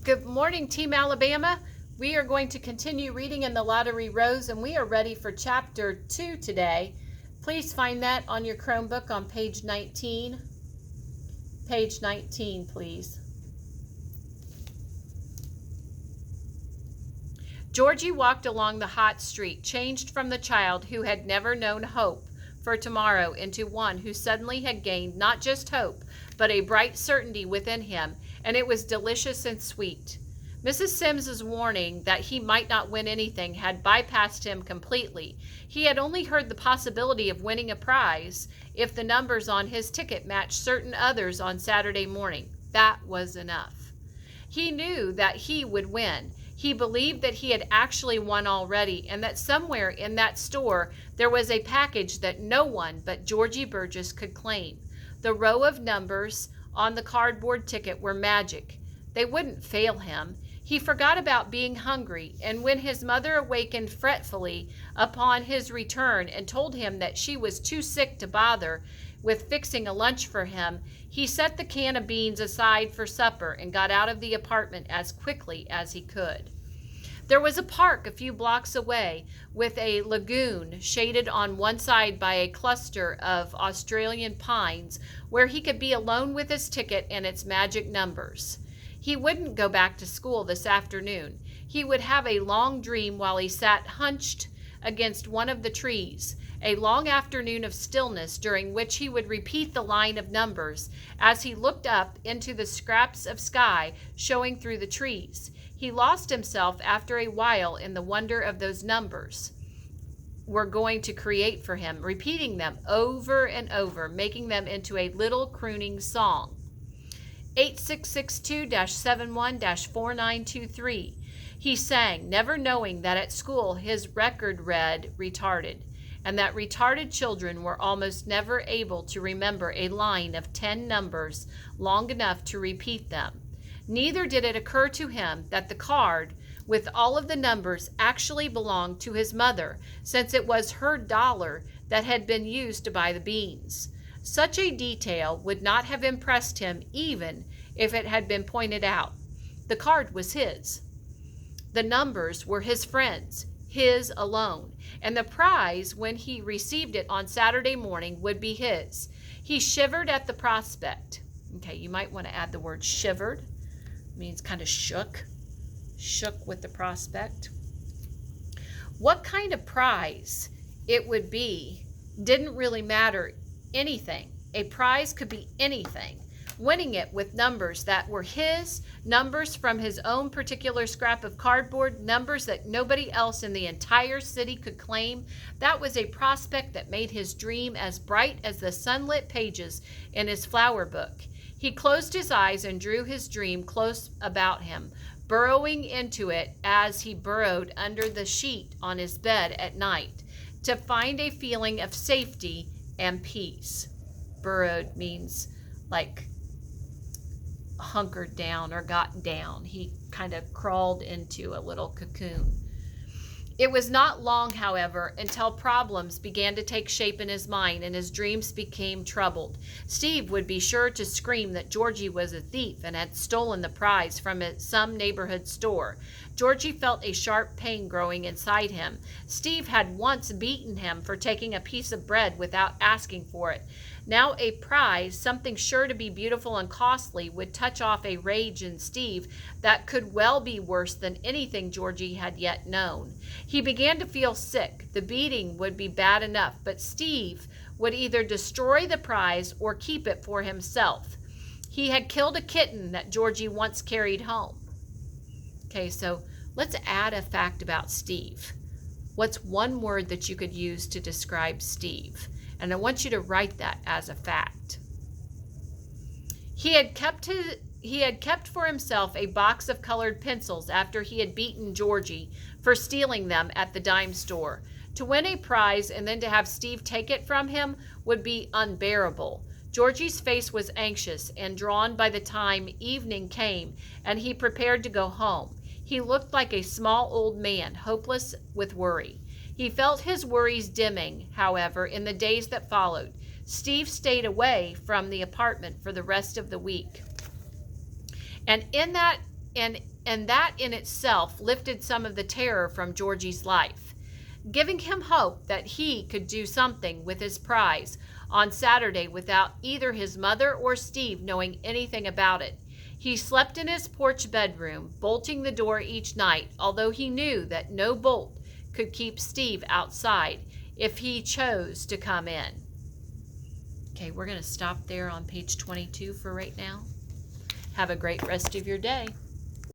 Good morning, Team Alabama. We are going to continue reading in the Lottery Rose, and we are ready for Chapter 2 today. Please find that on your Chromebook on page 19. Page 19, please. Georgie walked along the hot street, changed from the child who had never known hope for tomorrow into one who suddenly had gained not just hope, but a bright certainty within him, and it was delicious and sweet. Mrs. Simms's warning that he might not win anything had bypassed him completely. He had only heard the possibility of winning a prize if the numbers on his ticket matched certain others on Saturday morning. That was enough. He knew that he would win. He believed that he had actually won already, and that somewhere in that store there was a package that no one but Georgie Burgess could claim. The row of numbers on the cardboard ticket were magic. They wouldn't fail him. He forgot about being hungry, and when his mother awakened fretfully upon his return and told him that she was too sick to bother with fixing a lunch for him, he set the can of beans aside for supper and got out of the apartment as quickly as he could. There was a park a few blocks away with a lagoon shaded on one side by a cluster of Australian pines where he could be alone with his ticket and its magic numbers. He wouldn't go back to school this afternoon. He would have a long dream while he sat hunched against one of the trees, a long afternoon of stillness during which he would repeat the line of numbers as he looked up into the scraps of sky showing through the trees. He lost himself after a while in the wonder of those numbers were going to create for him, repeating them over and over, making them into a little crooning song. 8662-71-4923. He sang, never knowing that at school his record read retarded, and that retarded children were almost never able to remember a line of 10 numbers long enough to repeat them. Neither did it occur to him that the card with all of the numbers actually belonged to his mother, since it was her dollar that had been used to buy the beans. Such a detail would not have impressed him even if it had been pointed out. The card was his. The numbers were his friends, his alone, and the prize when he received it on Saturday morning would be his. He shivered at the prospect. Okay, you might want to add the word shivered. It means kind of shook with the prospect. What kind of prize it would be didn't really matter anything. A prize could be anything. Winning it with numbers that were his, numbers from his own particular scrap of cardboard, numbers that nobody else in the entire city could claim, that was a prospect that made his dream as bright as the sunlit pages in his flower book. He closed his eyes and drew his dream close about him, burrowing into it as he burrowed under the sheet on his bed at night, to find a feeling of safety and peace. Burrowed means like hunkered down or got down. He kind of crawled into a little cocoon. It was not long, however, until problems began to take shape in his mind and his dreams became troubled. Steve would be sure to scream that Georgie was a thief and had stolen the prize from some neighborhood store. Georgie felt a sharp pain growing inside him. Steve had once beaten him for taking a piece of bread without asking for it. Now a prize, something sure to be beautiful and costly, would touch off a rage in Steve that could well be worse than anything Georgie had yet known. He began to feel sick. The beating would be bad enough, but Steve would either destroy the prize or keep it for himself. He had killed a kitten that Georgie once carried home. Okay, so let's add a fact about Steve. What's one word that you could use to describe Steve? And I want you to write that as a fact. He had kept for himself a box of colored pencils after he had beaten Georgie for stealing them at the dime store. To win a prize and then to have Steve take it from him would be unbearable. Georgie's face was anxious and drawn by the time evening came and he prepared to go home. He looked like a small old man, hopeless with worry. He felt his worries dimming, however, in the days that followed. Steve stayed away from the apartment for the rest of the week. And and that in itself lifted some of the terror from Georgie's life, giving him hope that he could do something with his prize on Saturday without either his mother or Steve knowing anything about it. He slept in his porch bedroom, bolting the door each night, although he knew that no bolt could keep Steve outside if he chose to come in. Okay, we're going to stop there on page 22 for right now. Have a great rest of your day.